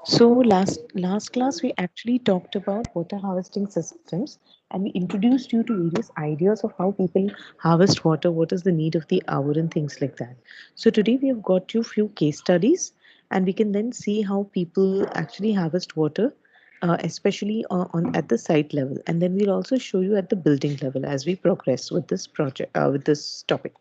So last class we actually talked about water harvesting systems, and we introduced you to various ideas of how people harvest water, what is the need of the hour and things like that. So today we have got you few case studies, and we can then see how people actually harvest water, especially on at the site level, and then we'll also show you at the building level as we progress with this project with this topic.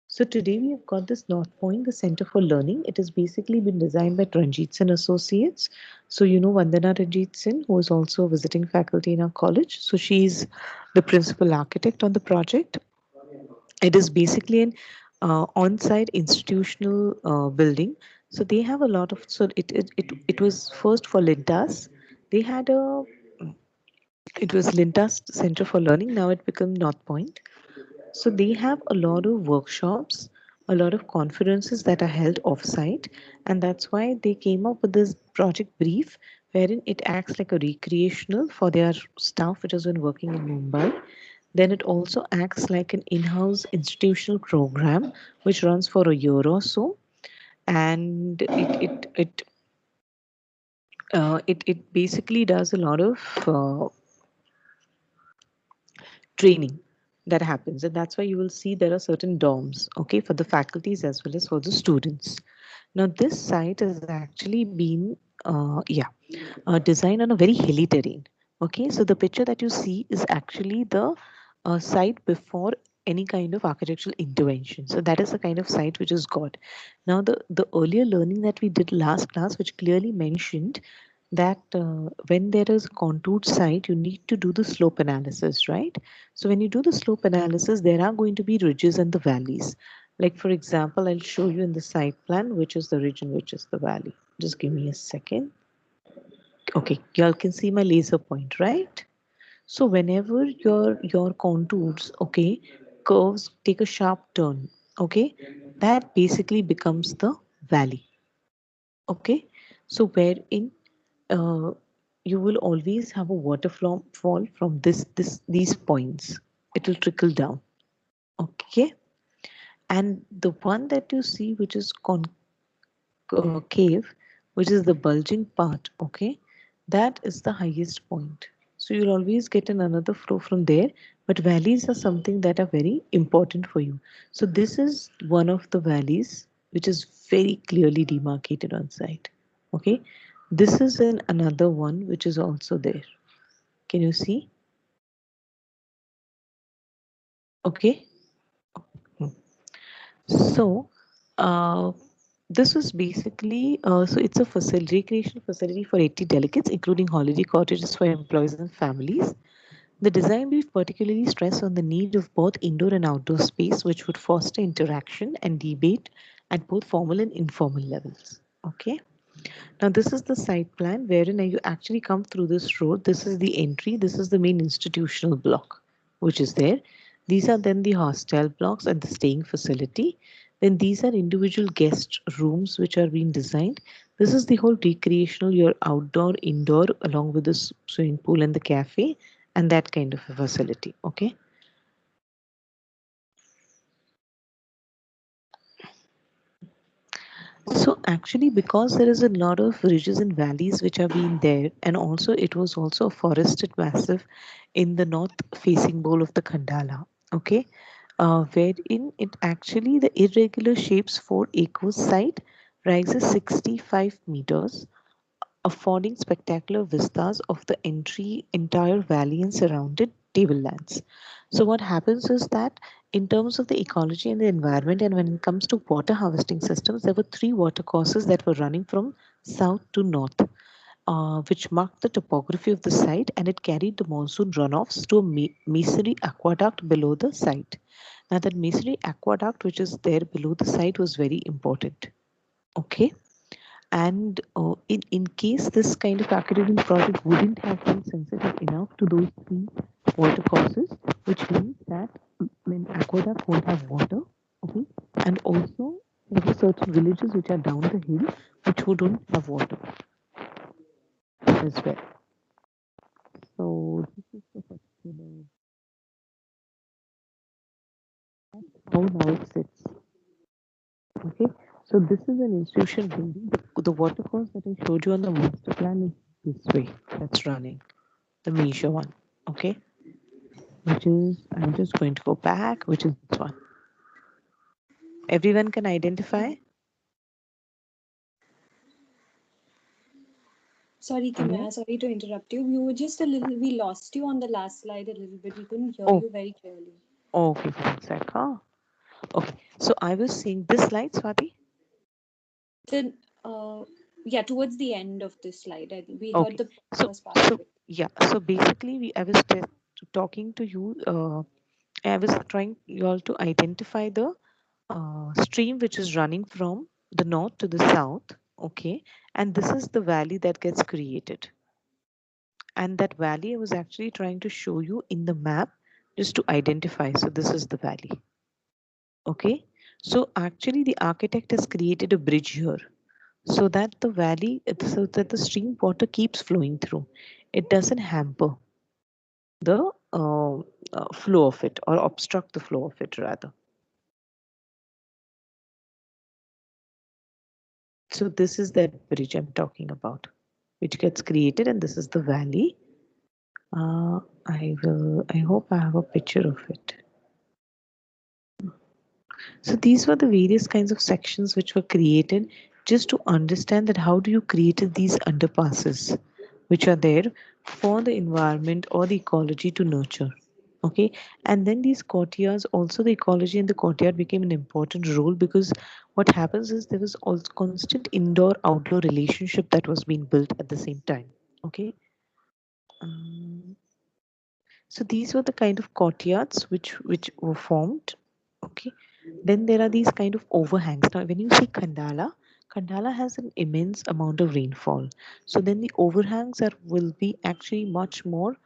So today we have got this North Point, the Center for Learning. It has basically been designed by Ranjit Sin Associates. So you know Vandana Ranjit Sin, who is also a visiting faculty in our college. So she's the principal architect on the project. It is basically an on-site institutional building. So they have a lot of. So it was first for Lintas. They had a. It was Lintas Center for Learning. Now it became North Point. So they have a lot of workshops, a lot of conferences that are held offsite, and that's why they came up with this project brief, wherein it acts like a recreational for their staff which has been working in Mumbai. Then it also acts like an in-house institutional program which runs for a year or so, and it basically does a lot of training that happens, and that's why you will see there are certain dorms, okay, for the faculties as well as for the students. Now this site has actually been designed on a very hilly terrain. Okay, so the picture that you see is actually the site before any kind of architectural intervention. So that is the kind of site which is got. Now the earlier learning that we did last class, which clearly mentioned that when there is a contoured site, you need to do the slope analysis, right? So when you do the slope analysis, there are going to be ridges and the valleys. Like for example, I'll show you in the site plan, which is the ridge and which is the valley. Just give me a second. Okay, y'all can see my laser point, right? So whenever your contours, okay, curves take a sharp turn, okay, that basically becomes the valley. Okay, so wherein uh, you will always have a waterfall fall from this these points. It will trickle down. Okay, and the one that you see, which is concave, which is the bulging part. Okay, that is the highest point. So you'll always get another flow from there. But valleys are something that are very important for you. So this is one of the valleys which is very clearly demarcated on site. Okay, this is an another one which is also there. Can you see? Okay. Hmm. So, this was basically so it's a facility, recreational facility for 80 delegates, including holiday cottages for employees and families. The design brief particularly stressed on the need of both indoor and outdoor space, which would foster interaction and debate at both formal and informal levels. Okay. Now, this is the site plan wherein you actually come through this road. This is the entry. This is the main institutional block, which is there. These are then the hostel blocks and the staying facility. Then these are individual guest rooms which are being designed. This is the whole recreational, your outdoor, indoor, along with the swimming pool and the cafe and that kind of a facility. Okay. So actually, because there is a lot of ridges and valleys which are being there, and also it was also a forested massive in the north-facing bowl of the Khandala. Okay, wherein it actually the irregular shapes 4 acres site rises 65 meters, affording spectacular vistas of the entire valley and surrounded tablelands. So what happens is that in terms of the ecology and the environment, and when it comes to water harvesting systems, there were 3 watercourses that were running from south to north, which marked the topography of the site, and it carried the monsoon runoffs to a masonry aqueduct below the site. Now that masonry aqueduct which is there below the site was very important. Okay, and in case this kind of academic project wouldn't have been sensitive enough to those 3 water courses, which means that when aqueduct won't have water, okay, and also there are certain villages which are down the hill which who don't have water as well. So this is the particular how now it sits. Okay, So this is an institution building. The waterfalls that I showed you on the master plan is this way. That's running. The major one. Okay. Which is, I'm just going to go back, which is this one. Everyone can identify? Sorry, Hmm? Kimaya, sorry to interrupt you. You were just a little, we lost you on the last slide a little bit. We couldn't hear Oh, you very clearly. okay, for one sec. Huh? Okay. So I was seeing this slide, Swati. Then, yeah, towards the end of this slide, I think we heard Okay. the So, first part of so it. yeah. So basically, I was talking to you. I was trying you all to identify the stream which is running from the north to the south. Okay, and this is the valley that gets created. And that valley I was actually trying to show you in the map just to identify. So this is the valley. Okay, so actually the architect has created a bridge here so that the valley, so that the stream water keeps flowing through. It doesn't hamper the flow of it or obstruct the flow of it rather. So this is that bridge I'm talking about, which gets created, and this is the valley. I hope I have a picture of it. So these were the various kinds of sections which were created just to understand that how do you create these underpasses which are there for the environment or the ecology to nurture. Okay, and then these courtyards, also the ecology and the courtyard became an important role because what happens is there was also constant indoor outdoor relationship that was being built at the same time. Okay. Um, so these were the kind of courtyards which were formed. Okay. Then there are these kind of overhangs. Now, when you see Khandala, Khandala has an immense amount of rainfall. So then the overhangs are will be actually much more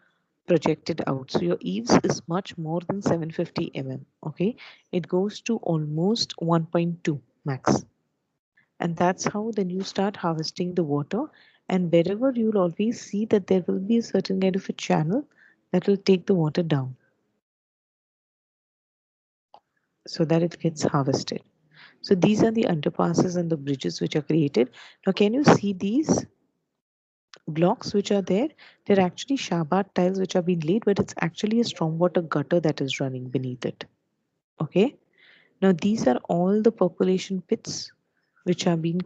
projected out. So your eaves is much more than 750 mm. Okay. It goes to almost 1.2 max. And that's how then you start harvesting the water. And wherever you'll always see that there will be a certain kind of a channel that will take the water down so that it gets harvested. So these are the underpasses and the bridges which are created. Now, can you see these blocks which are there? They're actually shabat tiles which are being laid, but it's actually a stormwater gutter that is running beneath it. Okay. Now, these are all the percolation pits which are being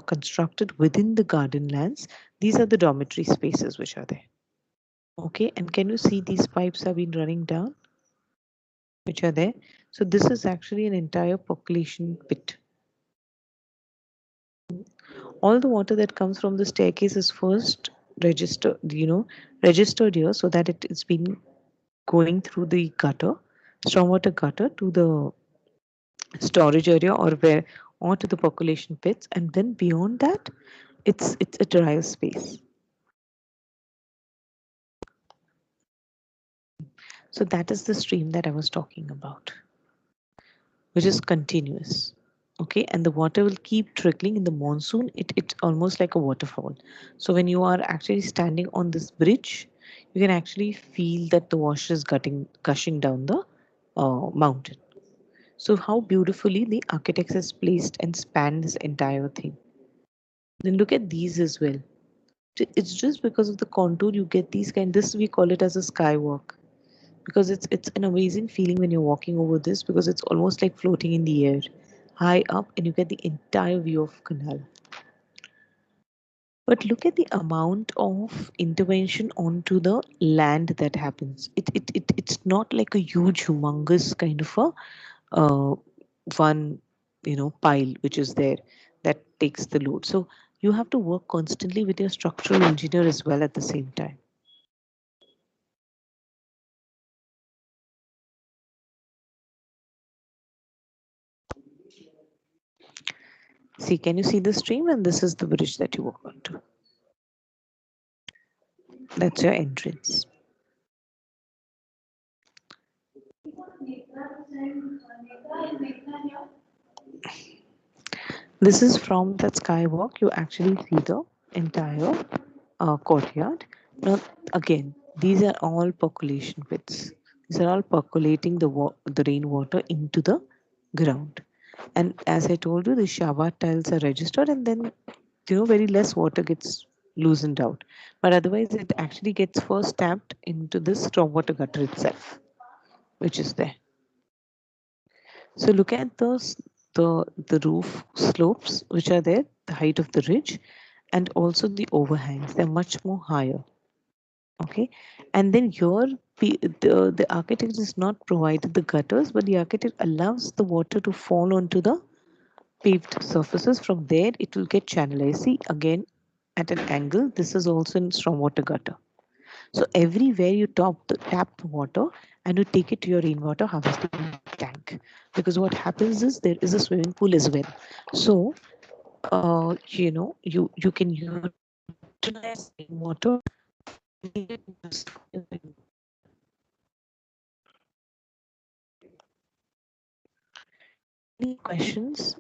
constructed within the garden lands. These are the dormitory spaces which are there. Okay. And can you see these pipes have been running down, which are there? So this is actually an entire percolation pit. All the water that comes from the staircase is first registered here so that it is been going through the gutter, stormwater gutter to the storage area or to the percolation pits, and then beyond that it's a drier space. So that is the stream that I was talking about, which is continuous. Okay, and the water will keep trickling in the monsoon. It's almost like a waterfall. So when you are actually standing on this bridge, you can actually feel that the water is gushing down the mountain. So how beautifully the architects has placed and spanned this entire thing. Then look at these as well. It's just because of the contour you get these kind. This we call it as a skywalk because it's an amazing feeling when you're walking over this because it's almost like floating in the air, high up, and you get the entire view of canal. But look at the amount of intervention onto the land that happens. It's not like a huge, humongous kind of a one, pile which is there that takes the load. So you have to work constantly with your structural engineer as well at the same time. See, can you see the stream? And this is the bridge that you walk onto. That's your entrance. This is from that skywalk. You actually see the entire courtyard. Now, again, these are all percolation pits. These are all percolating the rainwater into the ground. And as I told you, the shower tiles are registered, and then very less water gets loosened out. But otherwise, it actually gets first tapped into this stormwater gutter itself, which is there. So look at the roof slopes which are there, the height of the ridge, and also the overhangs. They're much more higher. Okay, and then here the architect is not provided the gutters, but the architect allows the water to fall onto the paved surfaces. From there, it will get channelized. See again at an angle. This is also in stormwater gutter. So everywhere you tap the water and you take it to your rainwater harvesting tank. Because what happens is there is a swimming pool as well. So you can utilize rainwater and leave it in the any questions?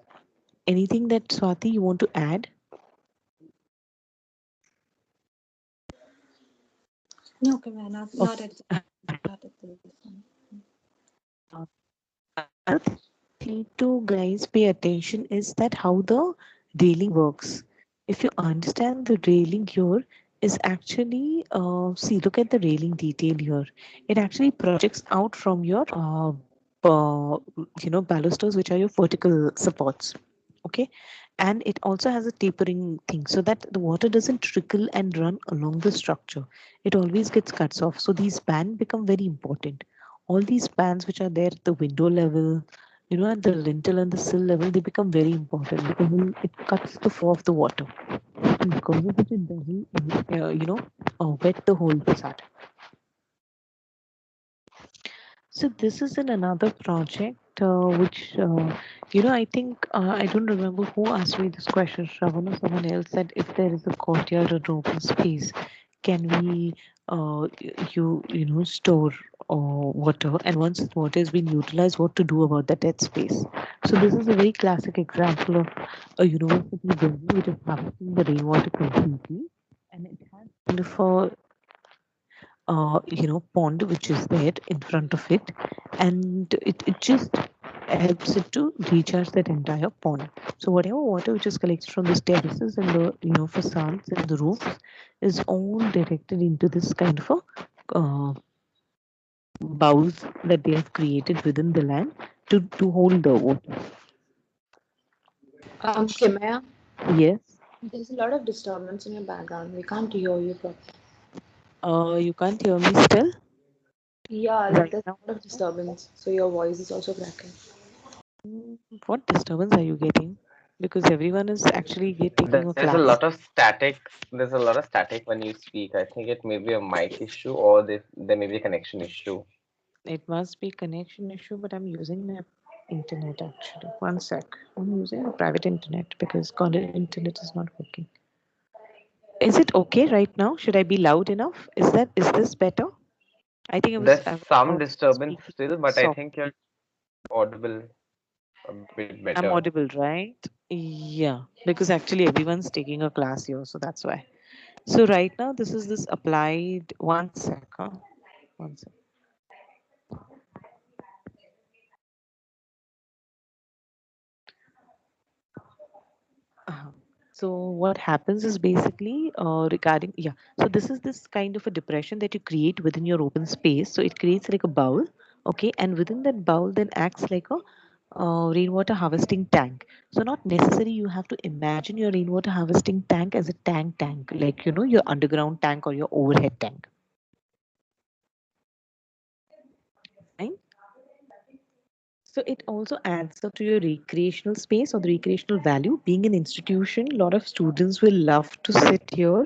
Anything that Swati you want to add? No, okay, man, not Okay. at not at this time. Another thing that you need to guys pay attention is that how the railing works. If you understand the railing here is actually see look at the railing detail here. It actually projects out from your balusters which are your vertical supports. Okay, and it also has a tapering thing so that the water doesn't trickle and run along the structure. It always gets cuts off. So these bands become very important. All these spans which are there at the window level, at the lintel and the sill level, they become very important because it cuts the flow of the water. And because of which it doesn't, wet the whole facade. So this is in another project, which I think I don't remember who asked me this question. Shravan or someone else said if there is a courtyard or open space, can we store water? And once the water has been utilized, what to do about the dead space? So this is a very classic example of a university building which is harvesting the rainwater completely, and it has kind of a pond which is there in front of it, and it just helps it to recharge that entire pond. So whatever water which is collected from the terraces and the facades and the roofs is all directed into this kind of a bowls that they have created within the land to hold the water. Kimaya, Yes. there's a lot of disturbance in your background. We can't hear you properly. You can't hear me still Yeah, like right there's now a lot of also? disturbance, so your voice is also cracking. What disturbance are you getting? Because everyone is actually taking a There's a class. lot of static. There's a lot of static when you speak. I think it may be a mic issue or there may be a connection issue. It must be connection issue, but I'm using my internet actually. One sec. I'm using a private internet because college internet is not working. Is it okay right now? Should I be loud enough? Is this better? I think There's I was some disturbance speaking still, but I soft. think you're audible a bit I'm better. audible, right? Yeah, because actually everyone's taking a class here, so that's why. So right now this is this applied. One sec. Huh? One sec. Uh-huh. So what happens is basically regarding So this is this kind of a depression that you create within your open space. So it creates like a bowl, okay, and within that bowl then acts like a rainwater harvesting tank. So not necessary you have to imagine your rainwater harvesting tank as a tank, like your underground tank or your overhead tank. Fine. So it also adds up to your recreational space or the recreational value. Being an institution, a lot of students will love to sit here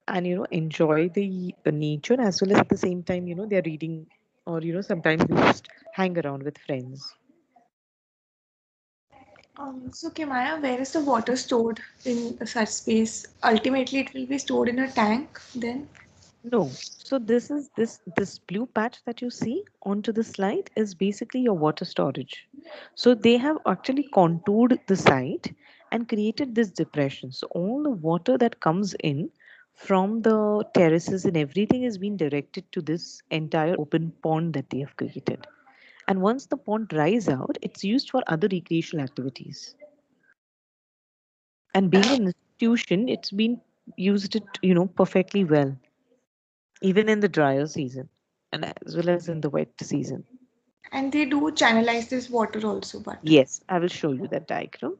and enjoy the nature as well as at the same time they're reading or sometimes they just hang around with friends. So Kimaya, where is the water stored in such space? Ultimately, it will be stored in a tank then. No. So this blue patch that you see onto the slide is basically your water storage. So they have actually contoured the site and created this depression. So all the water that comes in from the terraces and everything is being directed to this entire open pond that they have created. And once the pond dries out, it's used for other recreational activities. And being an institution, it's been used it, perfectly well, even in the drier season and as well as in the wet season. And they do channelize this water also, but Yes, I will show you that diagram.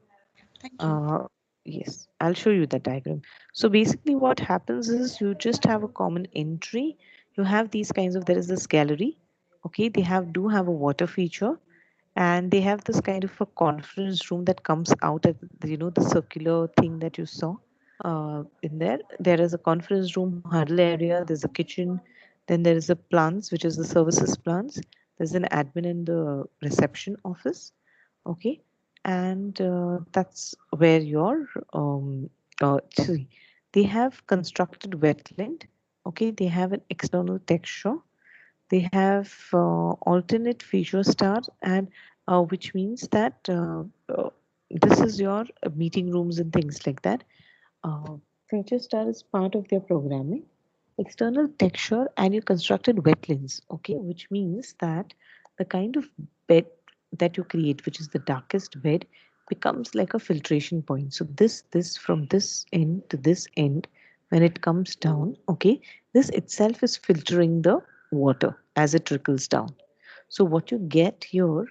thank you. Uh, yes, I'll show you that diagram. So basically what happens is you just have a common entry. You have these kinds of, there is this gallery. Okay, they do have a water feature, and they have this kind of a conference room that comes out at the circular thing that you saw in there. There is a conference room, huddle area, there's a kitchen, then there is a plants, which is the services plants. There's an admin in the reception office. Okay, and that's where your sorry, they have constructed wetland. Okay, they have an external texture. They have alternate feature stars, and which means that this is your meeting rooms and things like that. uh, Feature star is part of their programming. External texture, and you constructed wetlands, okay, which means that the kind of bed that you create, which is the darkest bed, becomes like a filtration point. So this from this end to this end, when it comes down, okay, this itself is filtering the water as it trickles down. So what you get here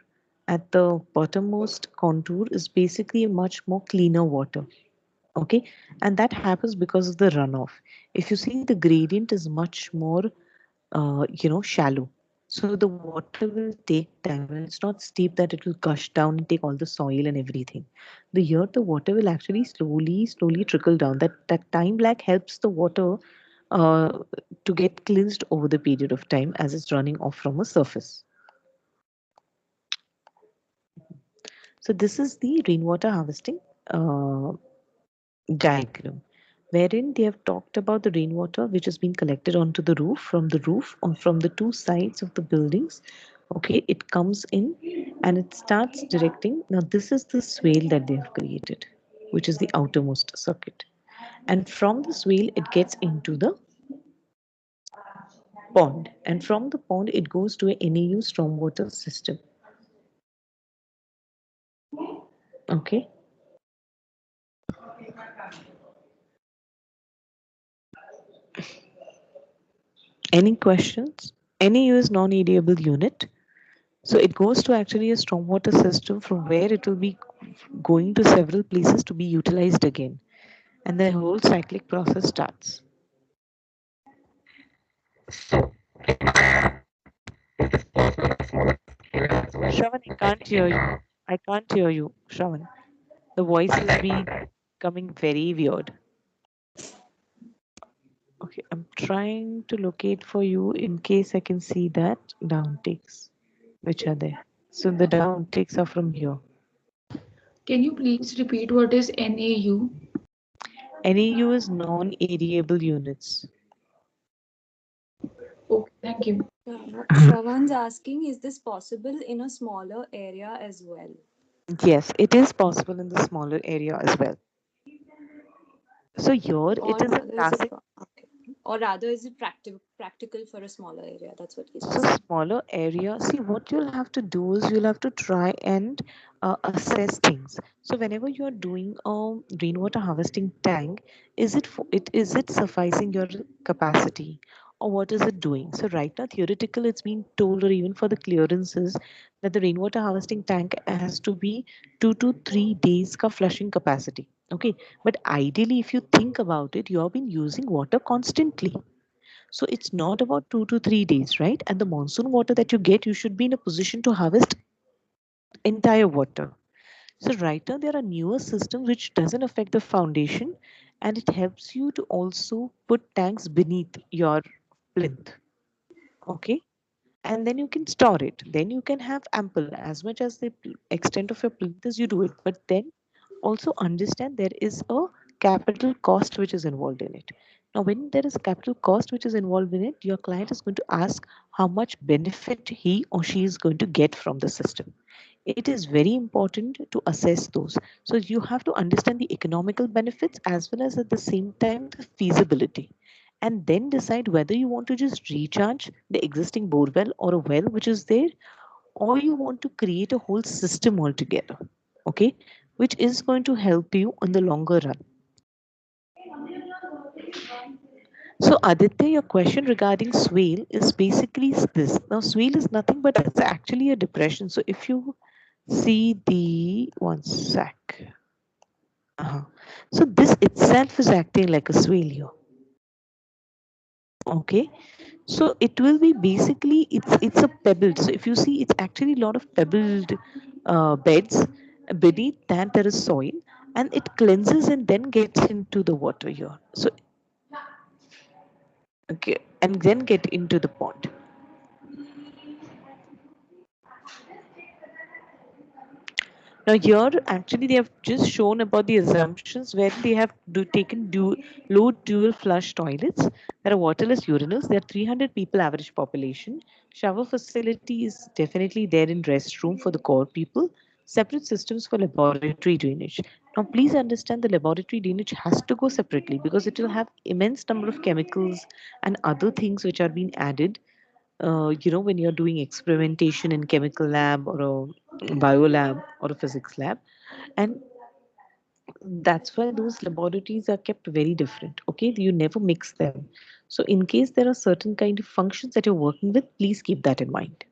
at the bottommost contour is basically a much more cleaner water. Okay, and that happens because of the runoff. If you see, the gradient is much more shallow, so the water will take time. It's not steep that it will gush down and take all the soil and everything. The water will actually slowly trickle down. That time lag helps the water uh, to get cleansed over the period of time as it's running off from a surface. So this is the rainwater harvesting uh, diagram, wherein they have talked about the rainwater which has been collected onto the roof or from the two sides of the buildings. Okay, it comes in and it starts directing. Now this is the swale that they have created, which is the outermost circuit, and from the swale it gets into the pond, and from the pond it goes to a NAU stormwater system. Okay, any questions? NAU is non-aidable unit. So it goes to actually a stormwater system from where it will be going to several places to be utilized again. And the whole cyclic process starts. Shravan, I can't hear you. I can't hear you, Shravan. The voice is becoming very weird. Okay, I'm trying to locate for you in case I can see that downtakes which are there. So the downtakes are from here. Can you please repeat what is NAU? NAU is non-aidable units. Okay, thank you. Shravan's asking, is this possible in a smaller area as well? Yes, it is possible in the smaller area as well. So here Or it is a rather, is it classic. okay? Or rather, is it practical for a smaller area? That's what he's So asking. smaller area. See, what you'll have to do is you'll have to try and assess things. So whenever you're doing a rainwater harvesting tank, is it sufficing your capacity, or what is it doing? So right now, theoretical, it's been told, or even for the clearances, that the rainwater harvesting tank has to be 2 to 3 days ka flushing capacity. Okay, but ideally, if you think about it, you have been using water constantly. So it's not about 2 to 3 days, right? And the monsoon water that you get, you should be in a position to harvest entire water. So right now there are newer systems which doesn't affect the foundation, and it helps you to also put tanks beneath your plinth. Okay. And then you can store it. Then you can have ample as much as the extent of your plinth is, you do it. But then also understand there is a capital cost which is involved in it. Now, when there is a capital cost which is involved in it, your client is going to ask how much benefit he or she is going to get from the system. It is very important to assess those. So you have to understand the economical benefits as well as at the same time the feasibility, and then decide whether you want to just recharge the existing bore well or a well which is there, or you want to create a whole system altogether, okay, which is going to help you in the longer run. So Aditya, your question regarding swale is basically this. Now swale is nothing but it's actually a depression. So if you see the one sec, uh so this itself is acting like a swale here. Okay, so it will be basically it's a pebbled. So if you see, it's actually a lot of pebbled beds. Beneath that there is soil, and it cleanses and then gets into the water here. So okay, and then get into the pond. Now here actually they have just shown about the assumptions where they have taken low dual flush toilets. There are waterless urinals. There are 300 people average population. Shower facility is definitely there in restroom for the core people. Separate systems for laboratory drainage. Now please understand the laboratory drainage has to go separately because it will have immense number of chemicals and other things which are being added when you're doing experimentation in chemical lab or a bio lab or a physics lab, and that's why those laboratories are kept very different. Okay, you never mix them. So in case there are certain kind of functions that you're working with, please keep that in mind.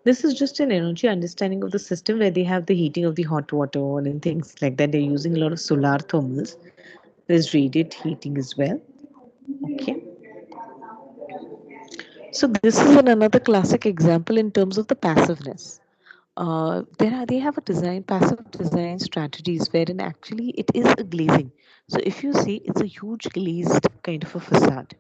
This is just an energy understanding of the system where they have the heating of the hot water and things like that. They're using a lot of solar thermals. There's radiant heating as well. Okay. So this is another classic example in terms of the passiveness. They have a design passive design strategies wherein actually it is a glazing. So if you see, it's a huge glazed kind of a facade.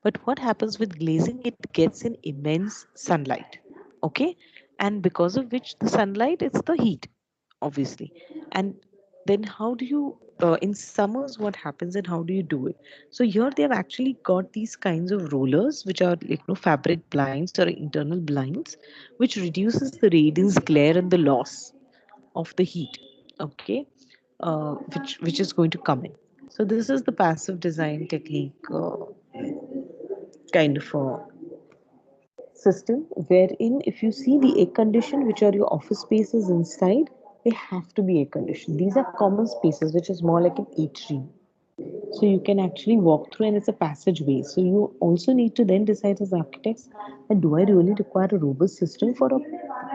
But what happens with glazing? It gets in immense sunlight. Okay, and because of which the sunlight, it's the heat, obviously. And then how do you in summers what happens and how do you do it? So here they have actually got these kinds of rollers which are like fabric blinds or internal blinds, which reduces the radiance glare and the loss of the heat. Okay, which is going to come in. So this is the passive design technique kind of a system wherein if you see the air condition which are your office spaces inside, they have to be air conditioned. These are common spaces which is more like an atrium, so you can actually walk through and it's a passageway. So you also need to then decide as architects that do I really require a robust system for a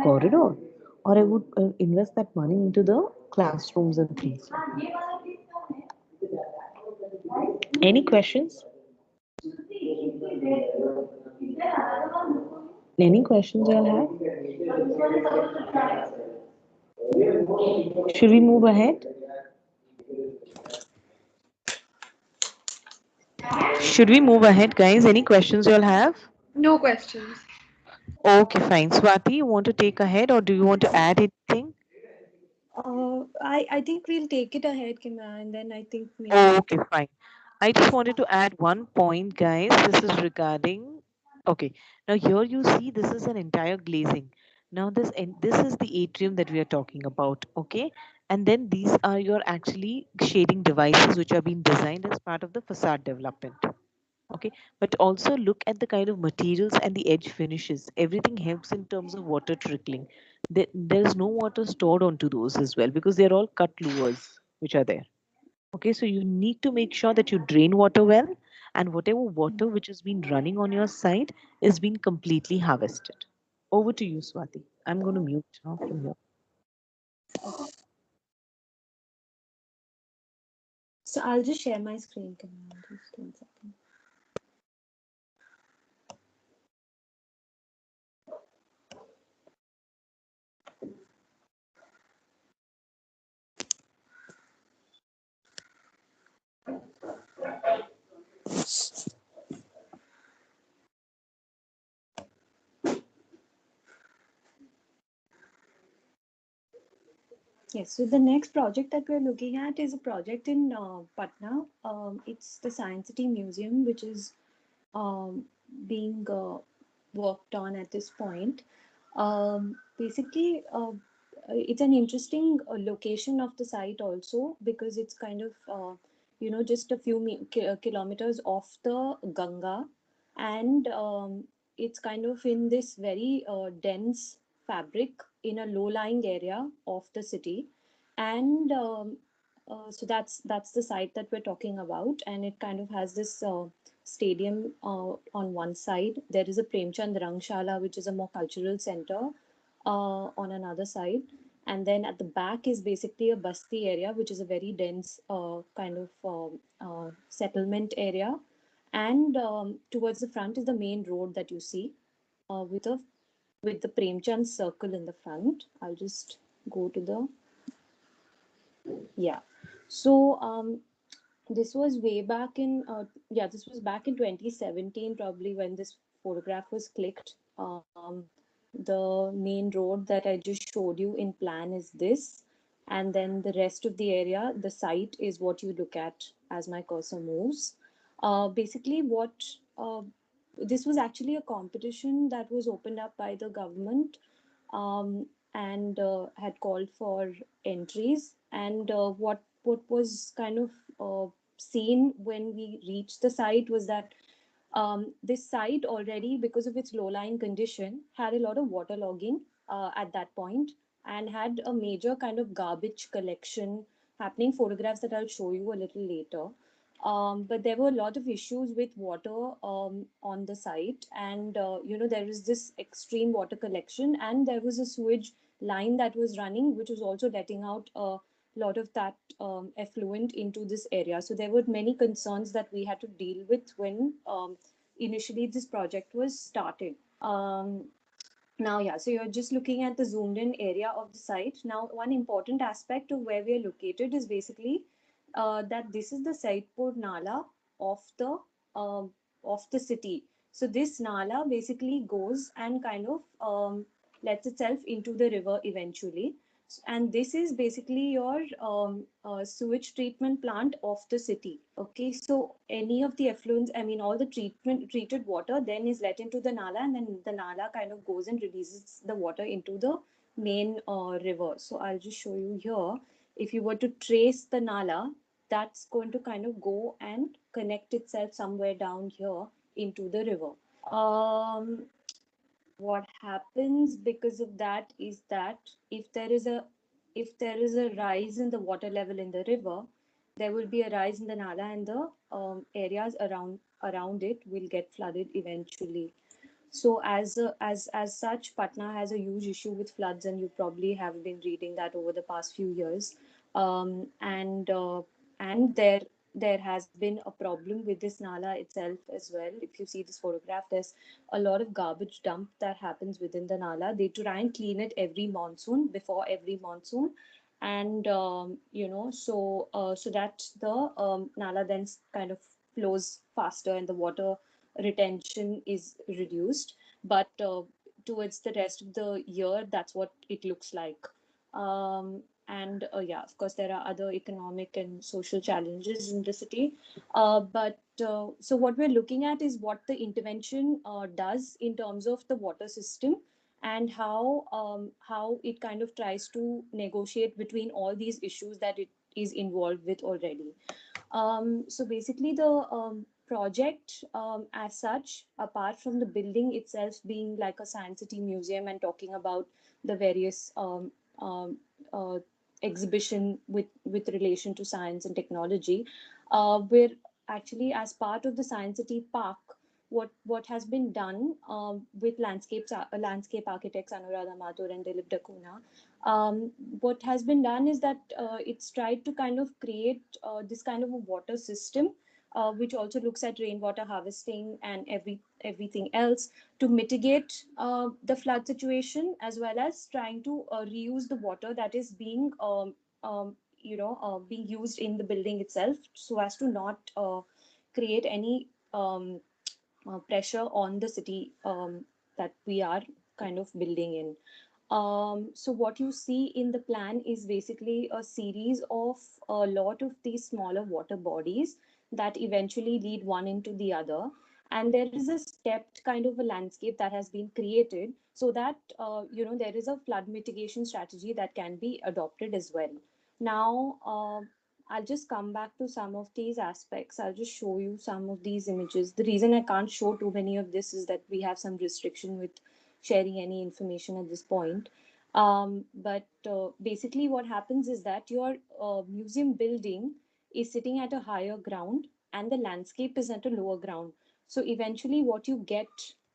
corridor, or I would invest that money into the classrooms and things like that. Any questions? Any questions you all have? Should we move ahead? Should we move ahead, guys? Any questions you all have? No questions. Okay, fine. Swati, you want to take ahead or do you want to add anything? I think we'll take it ahead, Kima, and then I think maybe Okay, fine. I just wanted to add one point, guys. This is regarding. Okay, now here you see this is an entire glazing. Now this is the atrium that we are talking about. Okay, and then these are your actually shading devices which are being designed as part of the facade development. Okay, but also look at the kind of materials and the edge finishes. Everything helps in terms of water trickling. There's no water stored onto those as well because they're all cut luvers which are there. Okay, so you need to make sure that you drain water well, and whatever water which has been running on your side is being completely harvested. Over to you, Swati. I'm going to mute now from here. so I'll just share my screen, Kima. Just 1 second. Yes, so the next project that we're looking at is a project in Patna. It's the Science City Museum, which is being worked on at this point. Basically, it's an interesting location of the site also because it's kind of just a few kilometers off the Ganga. And it's kind of in this very dense fabric in a low-lying area of the city. And so that's the site that we're talking about, and it kind of has this stadium on one side. There is a Premchand Rangshala, which is a more cultural center on another side. And then at the back is basically a Basti area, which is a very dense kind of settlement area. And towards the front is the main road that you see with a with the Premchand circle in the front. I'll just go to the yeah. So this was way back in this was back in 2017 probably when this photograph was clicked. The main road that I just showed you in plan is this, and then the rest of the area, the site, is what you look at as my cursor moves. Basically what this was actually a competition that was opened up by the government, and had called for entries. And what was kind of seen when we reached the site was that this site already, because of its low-lying condition, had a lot of waterlogging at that point, and had a major kind of garbage collection happening. Photographs that I'll show you a little later. But there were a lot of issues with water on the site, and there was this extreme water collection, and there was a sewage line that was running, which was also letting out a lot of that effluent into this area. So there were many concerns that we had to deal with when initially this project was started. Now, yeah, so you're just looking at the zoomed in area of the site. Now, one important aspect of where we are located is basically that this is the Saidpur Nala of the of the city. So this Nala basically goes and kind of lets itself into the river eventually. And this is basically your sewage treatment plant of the city. Okay, so any of the effluents, I mean, all the treated water then is let into the Nala, and then the Nala kind of goes and releases the water into the main river. So I'll just show you here. If you were to trace the Nala, that's going to kind of go and connect itself somewhere down here into the river. Um, what happens because of that is that if there is a rise in the water level in the river, there will be a rise in the Nala, and the areas around it will get flooded eventually. So as such, Patna has a huge issue with floods, and you probably have been reading that over the past few years. And there has been a problem with this Nala itself as well. If you see this photograph, there's a lot of garbage dump that happens within the Nala. They try and clean it every monsoon, before every monsoon, and so that the Nala then kind of flows faster and the water retention is reduced. But towards the rest of the year, that's what it looks like. And yeah, of course, there are other economic and social challenges in the city. But so what we're looking at is what the intervention does in terms of the water system, and how it kind of tries to negotiate between all these issues that it is involved with already. So basically, the project, as such, apart from the building itself being like a science city museum and talking about the various uh, exhibition with relation to science and technology, we're actually, as part of the Science City Park, what has been done with landscape architects Anuradha Mathur and Dilip Dakuna. What has been done is that it's tried to kind of create this kind of a water system, which also looks at rainwater harvesting and everything else to mitigate the flood situation, as well as trying to reuse the water that is being being used in the building itself, so as to not create any pressure on the city that we are kind of building in. So what you see in the plan is basically a series of a lot of these smaller water bodies that eventually lead one into the other. And there is a stepped kind of a landscape that has been created, so that there is a flood mitigation strategy that can be adopted as well. Now, I'll just come back to some of these aspects. I'll just show you some of these images. The reason I can't show too many of this is that we have some restriction with sharing any information at this point. But basically, what happens is that your museum building is sitting at a higher ground and the landscape is at a lower ground. So eventually, what you get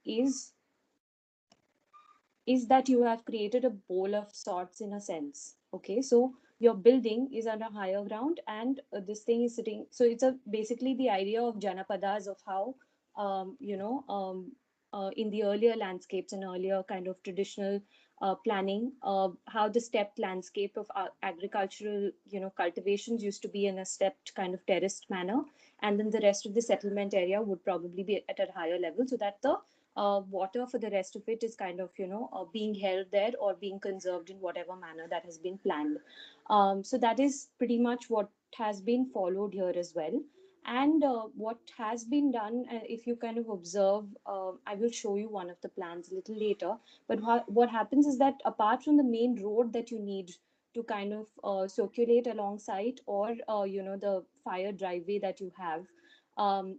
is is that you have created a bowl of sorts in a sense. Okay, so your building is on a higher ground and this thing is sitting. So it's a basically the idea of janapadas of how in the earlier landscapes and earlier kind of traditional planning, how the stepped landscape of agricultural cultivations used to be in a stepped kind of terraced manner, and then the rest of the settlement area would probably be at a higher level, so that the water for the rest of it is kind of being held there or being conserved in whatever manner that has been planned. So that is pretty much what has been followed here as well. And what has been done, if you kind of observe, I will show you one of the plans a little later. But what happens is that apart from the main road that you need to kind of circulate alongside, or the fire driveway that you have,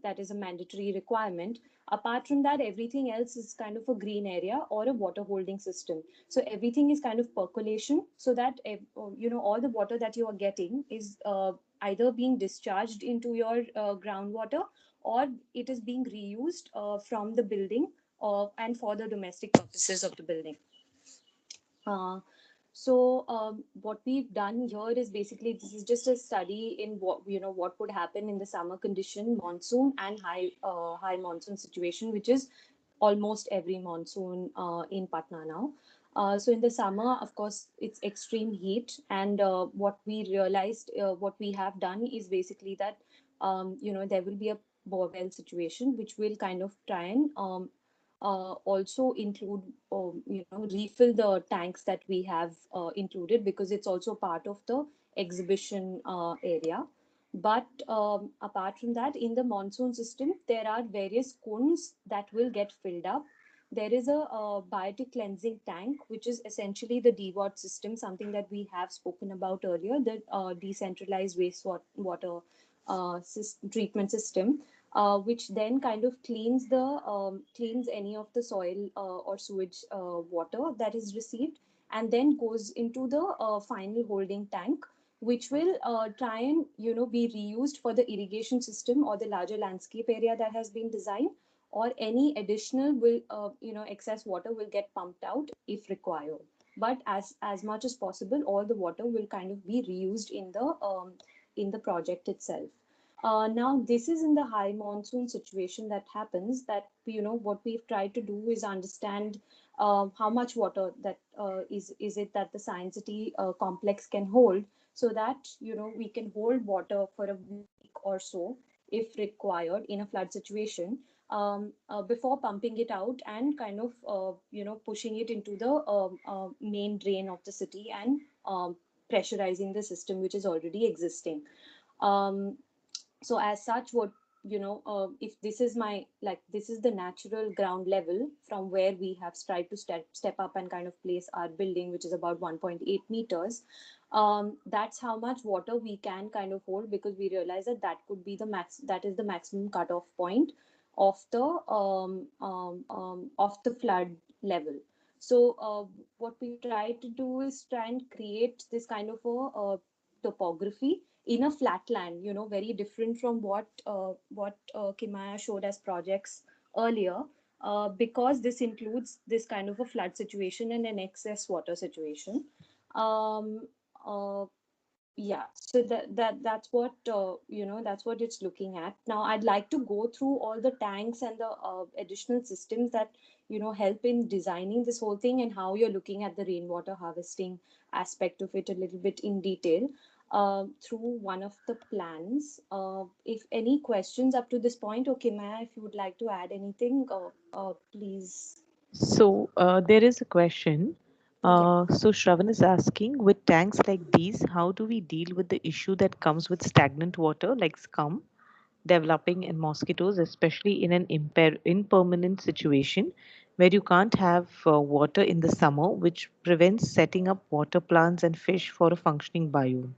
that is a mandatory requirement. Apart from that, everything else is kind of a green area or a water holding system. So everything is kind of percolation, so that all the water that you are getting is either being discharged into your groundwater, or it is being reused from the building and for the domestic purposes of the building. Uh, so what we've done here is basically this is just a study in what would happen in the summer condition, monsoon and high monsoon situation, which is almost every monsoon in Patna now. So in the summer, of course, it's extreme heat, and what we realized, what we have done is basically that there will be a borewell situation, which will kind of try and also include refill the tanks that we have included, because it's also part of the exhibition area. But apart from that, in the monsoon system there are various kunds that will get filled up. There is a biotic cleansing tank, which is essentially the DWAT system, something that we have spoken about earlier, the decentralized wastewater treatment system, which then kind of cleans any of the soil or sewage water that is received, and then goes into the final holding tank, which will try and be reused for the irrigation system or the larger landscape area that has been designed, or any additional will excess water will get pumped out if required. But as much as possible, all the water will kind of be reused in the project itself. Now, this is in the high monsoon situation that happens. That what we've tried to do is understand how much water that is it that the Science City complex can hold, so that we can hold water for a week or so if required in a flood situation, before pumping it out and kind of pushing it into the main drain of the city, and pressurizing the system which is already existing. Um, so as such, what if this is my, like, this is the natural ground level from where we have tried to step up and kind of place our building, which is about 1.8 meters. That's how much water we can kind of hold, because we realize that that could be the that is the maximum cutoff point of the flood level. So what we've tried to do is try and create this kind of a topography in a flatland, very different from what Kimaya showed as projects earlier, because this includes this kind of a flood situation and an excess water situation. Um, uh, yeah, so that's what that's what it's looking at. Now I'd like to go through all the tanks and the additional systems that help in designing this whole thing, and how you're looking at the rainwater harvesting aspect of it a little bit in detail through one of the plans. If any questions up to this point, okay, Maya, if you would like to add anything, please. So there is a question. Yeah. So Shravan is asking, with tanks like these, how do we deal with the issue that comes with stagnant water like scum developing and mosquitoes, especially in an impermanent situation where you can't have water in the summer, which prevents setting up water plants and fish for a functioning biome?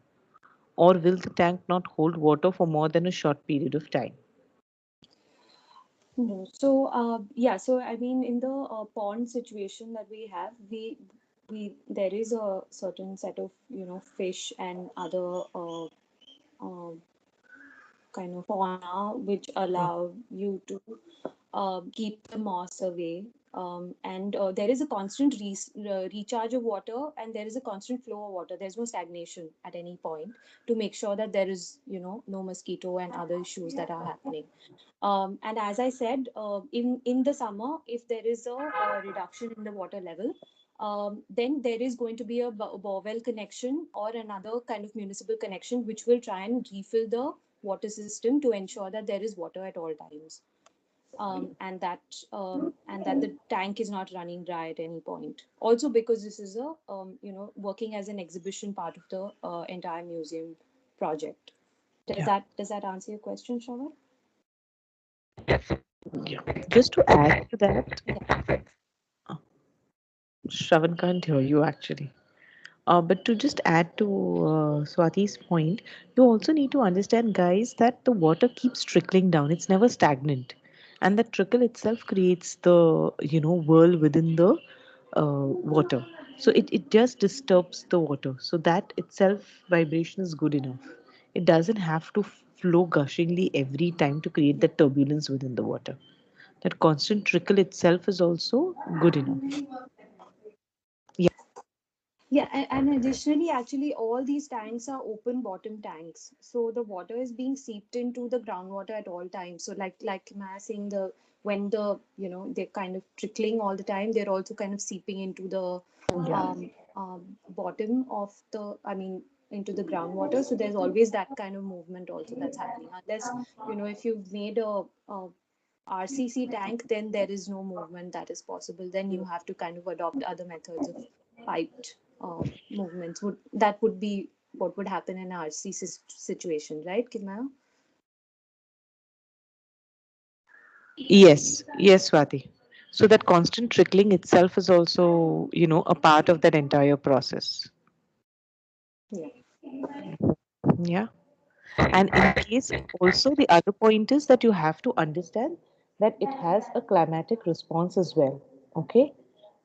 or will the tank not hold water for more than a short period of time? No. So, yeah. So, I mean, in the pond situation that we have, we there is a certain set of fish and other uh, kind of fauna which Oh, allow you to keep the moss away. And there is a constant recharge of water, and there is a constant flow of water. There's no stagnation at any point to make sure that there is, no mosquito and other issues that are happening. And as I said, in the summer, if there is a reduction in the water level, then there is going to be a borewell connection or another kind of municipal connection, which will try and refill the water system to ensure that there is water at all times, and that the tank is not running dry at any point. Also, because this is a working as an exhibition part of the entire museum project. Does yeah, that answer your question, Shravan? yeah. Just to add to that, Yeah. uh, Shravan can't hear you actually. But to just add to Swati's point, you also need to understand, guys, that the water keeps trickling down. It's never stagnant, and the trickle itself creates the whirl within the water. So it just disturbs the water. So that itself vibration is good enough. It doesn't have to flow gushingly every time to create that turbulence within the water. That constant trickle itself is also good enough. Yeah, Yeah, and additionally, actually, all these tanks are open bottom tanks, so the water is being seeped into the groundwater at all times. So, like Maya saying, the when the they're kind of trickling all the time, they're also kind of seeping into the yeah, bottom of the, I mean, into the groundwater. So there's always that kind of movement also that's happening. Unless if you've made a RCC tank, then there is no movement that is possible. Then you have to kind of adopt other methods of piped movements. Would be what would happen in an RCC situation, right, Kimaya? yes, yes, Swati. So that constant trickling itself is also, a part of that entire process. Yeah. Yeah. And in case also the other point is that you have to understand that it has a climatic response as well. Okay.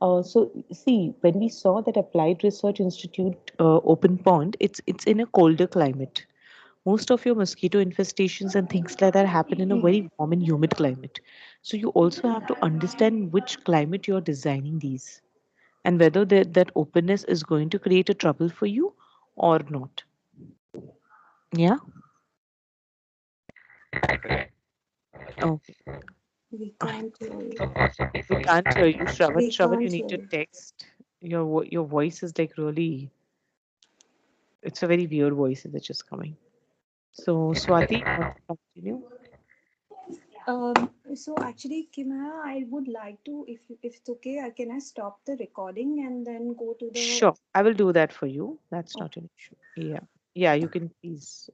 So see, when we saw that Applied Research Institute open pond, it's in a colder climate. Most of your mosquito infestations and things like that happen in a Hmm. very warm and humid climate. So you also have to understand which climate you're designing these and whether that openness is going to create a trouble for you or not. Yeah. Okay. We can't hear you. We can't hear you, Shravan. We Shravan, you can't need hear to you. text. Your voice is like really. It's a very weird voice that's just coming. So Swati, you want to continue? So actually, Kimaya, I would like to, if it's okay, can I stop the recording and then go to the. Sure, I will do that for you. That's not Okay. an issue. Yeah, yeah, you can please.